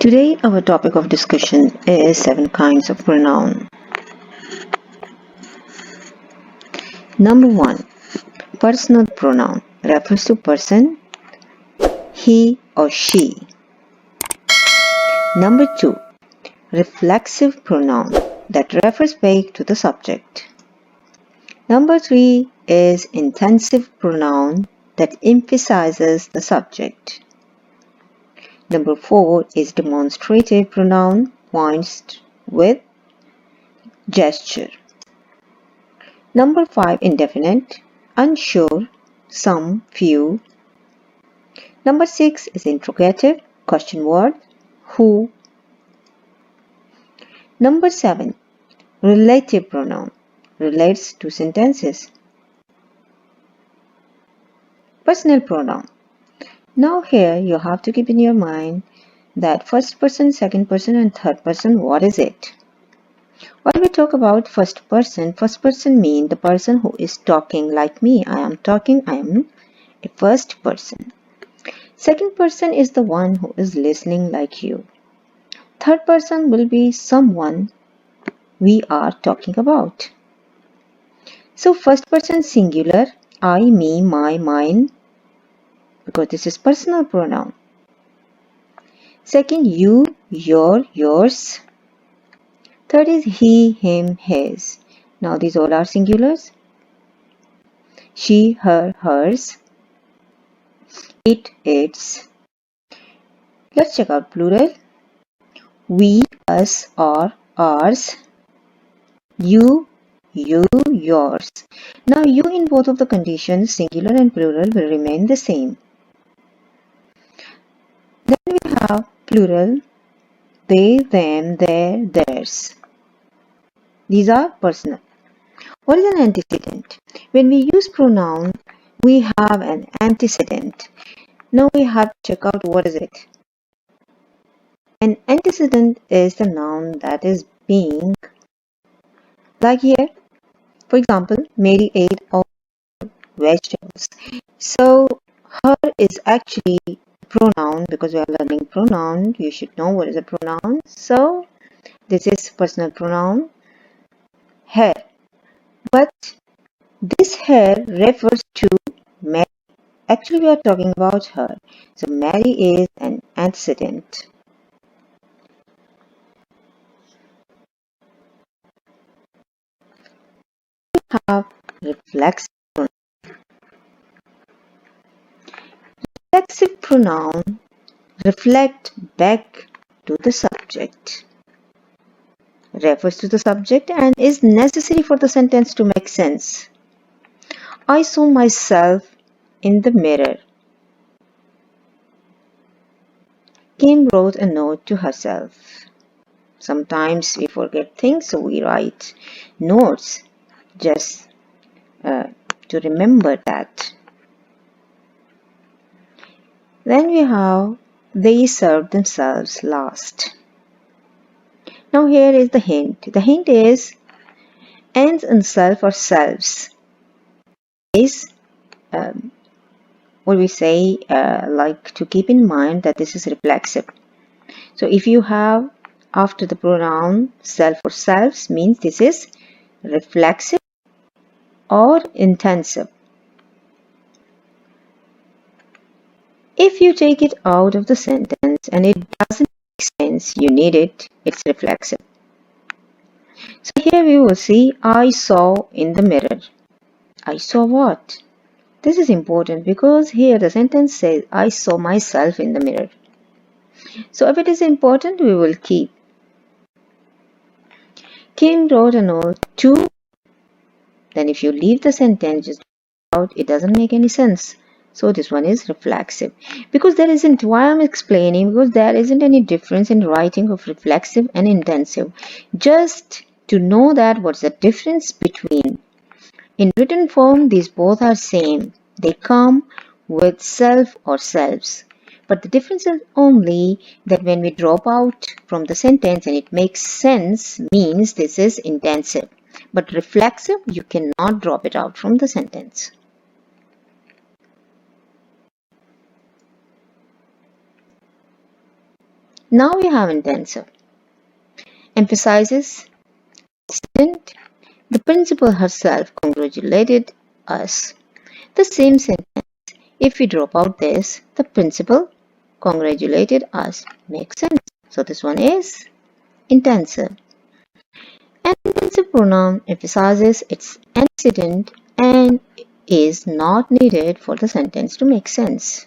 Today our topic of discussion is 7 kinds of pronoun. Number 1. Personal pronoun refers to person, he or she. Number 2. Reflexive pronoun that refers back to the subject. Number 3 is intensive pronoun that emphasizes the subject. Number 4 is demonstrative pronoun, points with gesture. Number 5, indefinite, unsure, some, few. Number 6 is interrogative, question word, who. Number 7, relative pronoun, relates to sentences. Personal pronoun. Now here you have to keep in your mind that first person, second person and third person, what is it? When we talk about first person means the person who is talking like me. I am talking, I am a first person. Second person is the one who is listening like you. Third person will be someone we are talking about. So first person singular, I, me, my, mine, because this is personal pronoun. Second, you, your, yours. Third is he, him, his. Now these all are singulars. She, her, hers. It, its. Let's check out plural. We, us, or ours. You, yours. Now you in both of the conditions, singular and plural, will remain the same. Then we have plural. They, them, their, theirs. These are personal. What is an antecedent? When we use pronoun, we have an antecedent. Now we have to check out what is it. An antecedent is the noun that is being, like here, for example, Mary ate all vegetables. So her is actually pronoun, because we are learning pronoun. You should know what is a pronoun. So this is personal pronoun, her. But this her refers to Mary. Actually, we are talking about her. So Mary is an antecedent. We have reflexive pronoun. Reflexive pronoun reflect back to the subject. Refers to the subject and is necessary for the sentence to make sense. I saw myself in the mirror. Kim wrote a note to herself. Sometimes we forget things, so we write notes just to remember that. Then we have they served themselves last. Now here is the hint. The hint is ends in self or selves. Is what we say, like to keep in mind that this is reflexive. So if you have after the pronoun self or selves, means this is reflexive or intensive. If you take it out of the sentence and it doesn't make sense, you need it, it's reflexive. So here we will see I saw in the mirror. I saw what? This is important because here the sentence says I saw myself in the mirror. So if it is important, we will keep. Kim wrote a note to. Then if you leave the sentence just out, it doesn't make any sense. So this one is reflexive. Because there isn't, why I'm explaining, because there isn't any difference in writing of reflexive and intensive. Just to know that what's the difference between. In written form, these both are same. They come with self or selves. But the difference is only that when we drop out from the sentence and it makes sense, means this is intensive. But reflexive, you cannot drop it out from the sentence. Now we have intensive. Emphasizes antecedent. The principal herself congratulated us. The same sentence. If we drop out this, the principal congratulated us. Makes sense. So this one is intensive. An intensive pronoun emphasizes its antecedent and is not needed for the sentence to make sense.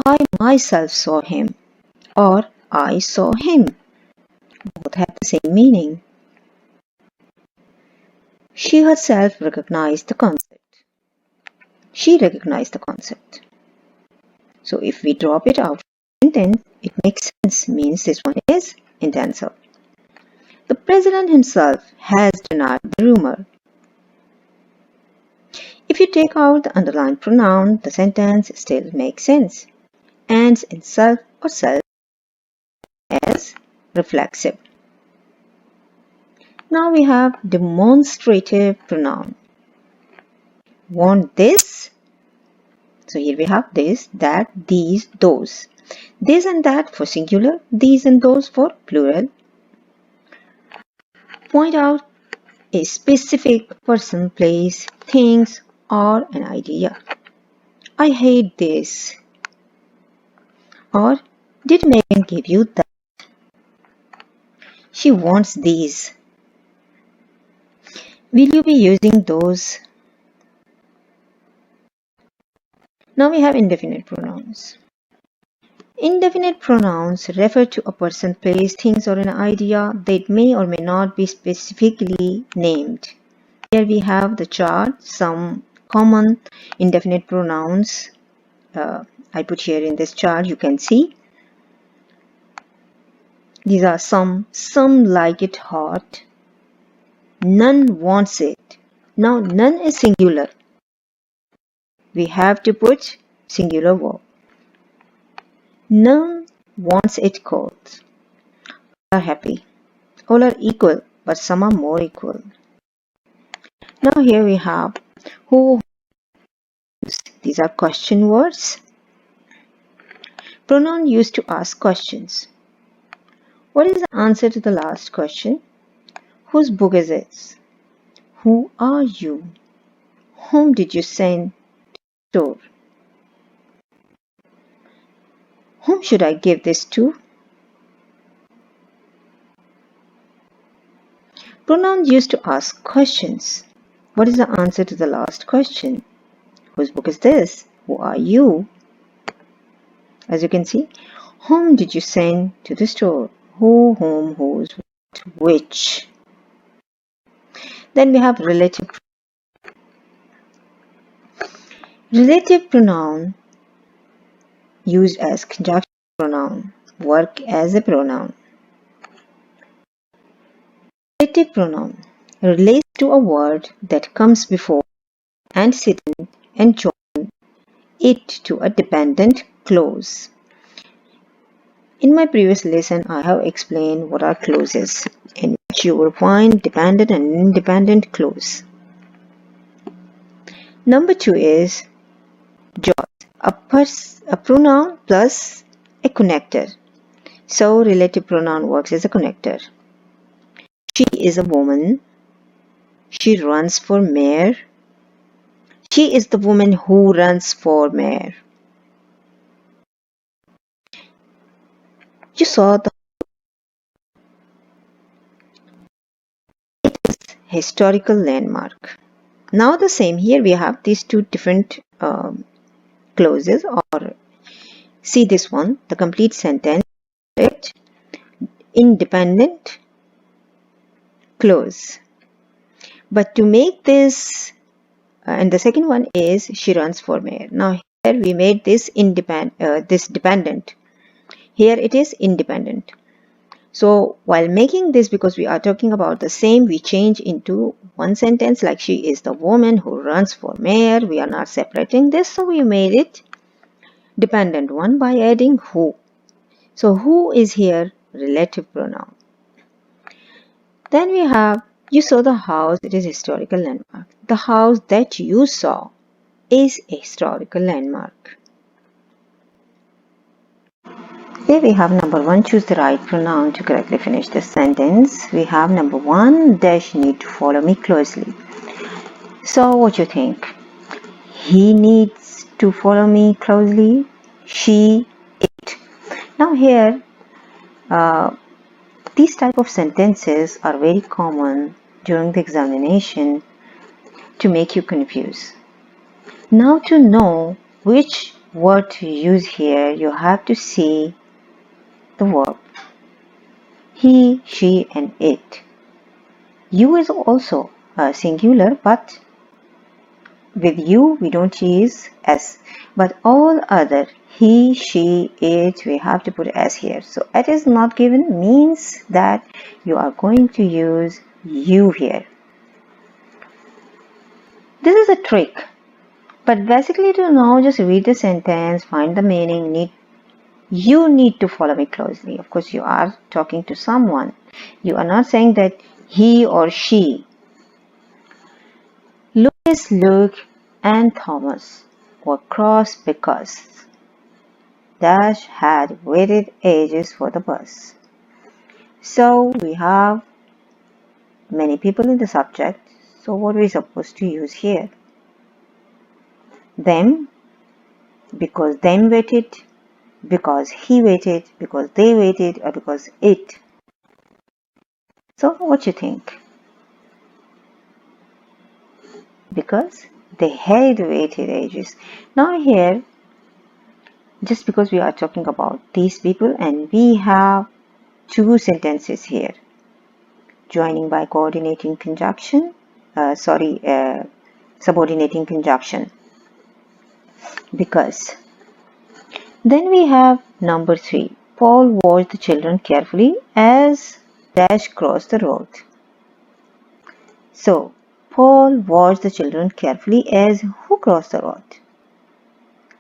I myself saw him, or I saw him. Both have the same meaning. She herself recognized the concept. She recognized the concept. So if we drop it out of the sentence, it makes sense, means this one is intensive. The president himself has denied the rumor. If you take out the underlined pronoun, the sentence still makes sense. Ends in self or self as reflexive. Now we have demonstrative pronoun. Want this? So here we have this, that, these, those. This and that for singular, these and those for plural. Point out a specific person, place, things, or an idea. I hate this. Or, did Megan give you that? She wants these. Will you be using those? Now we have indefinite pronouns. Indefinite pronouns refer to a person, place, things, or an idea that may or may not be specifically named. Here we have the chart, some common indefinite pronouns I put here in this chart. You can see these are some like it hot, none wants it. Now none is singular. We have to put singular verb. None wants it cold. All are happy. All are equal, but some are more equal. Now here we have who. These are question words. Pronoun used to ask questions. What is the answer to the last question? Whose book is it? Who are you? Whom did you send to the store? Whom should I give this to? Pronouns used to ask questions. What is the answer to the last question? Whose book is this? Who are you? As you can see, whom did you send to the store? Who, whom, whose, what, which. Then we have relative. Relative pronoun used as conjunction pronoun, work as a pronoun. Relative pronoun relates to a word that comes before antecedent and join it to a dependent clause. In my previous lesson, I have explained what are clauses, in which you will find dependent and independent clause. Number 2 is join, a pronoun plus a connector. So relative pronoun works as a connector. She is a woman. She runs for mayor. She is the woman who runs for mayor. You saw the historical landmark. Now the same, here we have these two different clauses, or see this one, the complete sentence, independent clause. But to make this, and the second one is she runs for mayor. Now here we made this dependent. Here it is independent. So while making this, because we are talking about the same, we change into one sentence like she is the woman who runs for mayor. We are not separating this, so we made it dependent one by adding who. So who is here relative pronoun. Then we have you saw the house, it is historical landmark. The house that you saw is a historical landmark. There we have number 1, choose the right pronoun to correctly finish the sentence. We have number 1, dash need to follow me closely. So what you think? He needs to follow me closely. She, it. Now here, these type of sentences are very common during the examination to make you confuse. Now to know which word to use here, you have to see the verb. He, she, and it. You is also singular, but with you we don't use s. But all other, he, she, it, we have to put s here. So it is not given means that you are going to use you here. This is a trick. But basically to know, just read the sentence, find the meaning, you need to follow me closely. Of course, you are talking to someone. You are not saying that he or she. Louis, Luke, and Thomas were cross because Dash had waited ages for the bus. So we have many people in the subject. So what are we supposed to use here? Them, because them waited, because he waited, because they waited, or because it. So what you think? Because they had waited ages. Now here, just because we are talking about these people and we have two sentences here. Joining by coordinating conjunction, subordinating conjunction. Because. Then we have number 3. Paul watched the children carefully as Dash crossed the road. So, Paul watched the children carefully as who crossed the road?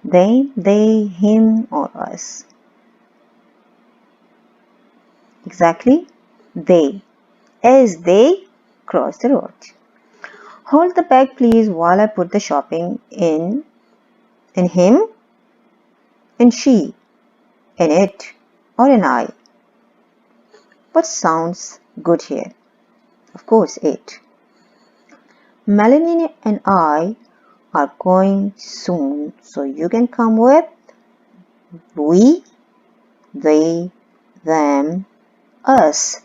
They, him, or us? Exactly, they. As they cross the road. Hold the bag please while I put the shopping in him, in she, in it, or in I. What sounds good here? Of course, it. Melanie and I are going soon, so you can come with we, they, them, us.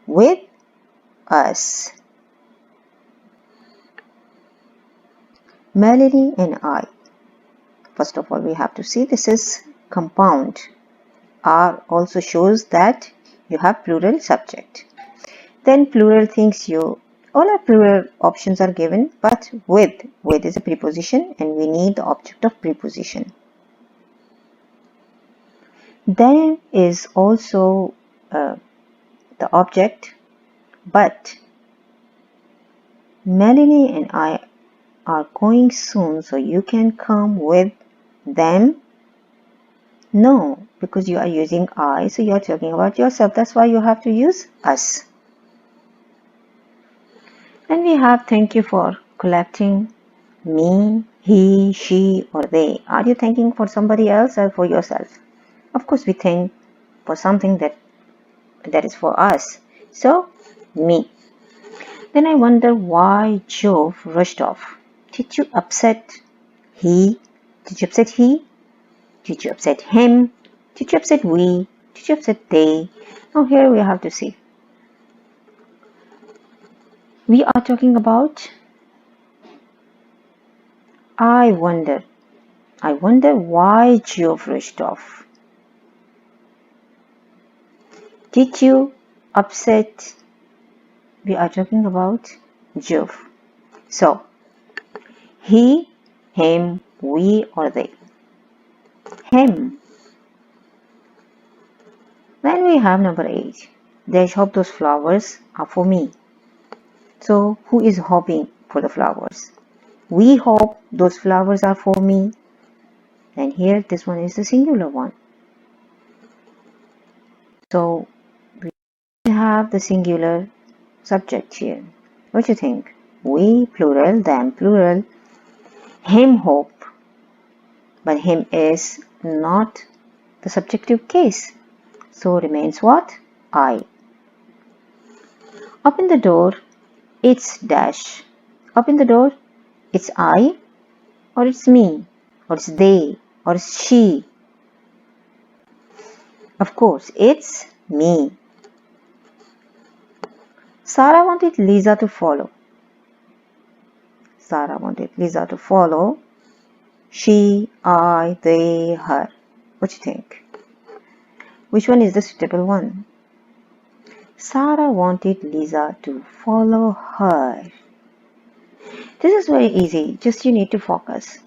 With us. Melanie and I. First of all, we have to see this is compound. R also shows that you have plural subject. Then plural things all our plural options are given, but with is a preposition and we need the object of preposition. Then is also the object, but Melanie and I are going soon, so you can come with them. No, because you are using I, so you are talking about yourself. That's why you have to use us. And we have thank you for collecting me, he, she, or they. Are you thanking for somebody else or for yourself? Of course, we thank for something that is for us. So, me. Then I wonder why Jove rushed off. Did you upset he? Did you upset he? Did you upset him? Did you upset we? Did you upset they? Now here we have to see. We are talking about I wonder. I wonder why Jove rushed off. Did you upset? We are talking about Jove. So, he, him, we, or they. Him. Then we have number 8. Dash hope those flowers are for me. So, who is hoping for the flowers? We hope those flowers are for me. And here, this one is the singular one. So, we have the singular subject here. What do you think? We, plural, them, plural. Him hope. But him is not the subjective case. So remains what? I. Open the door, it's dash. Open the door, it's I, or it's me, or it's they, or it's she. Of course, it's me. Sarah wanted Lisa to follow. Sarah wanted Lisa to follow. She, I, they, her. What do you think? Which one is the suitable one? Sarah wanted Lisa to follow her. This is very easy, just you need to focus.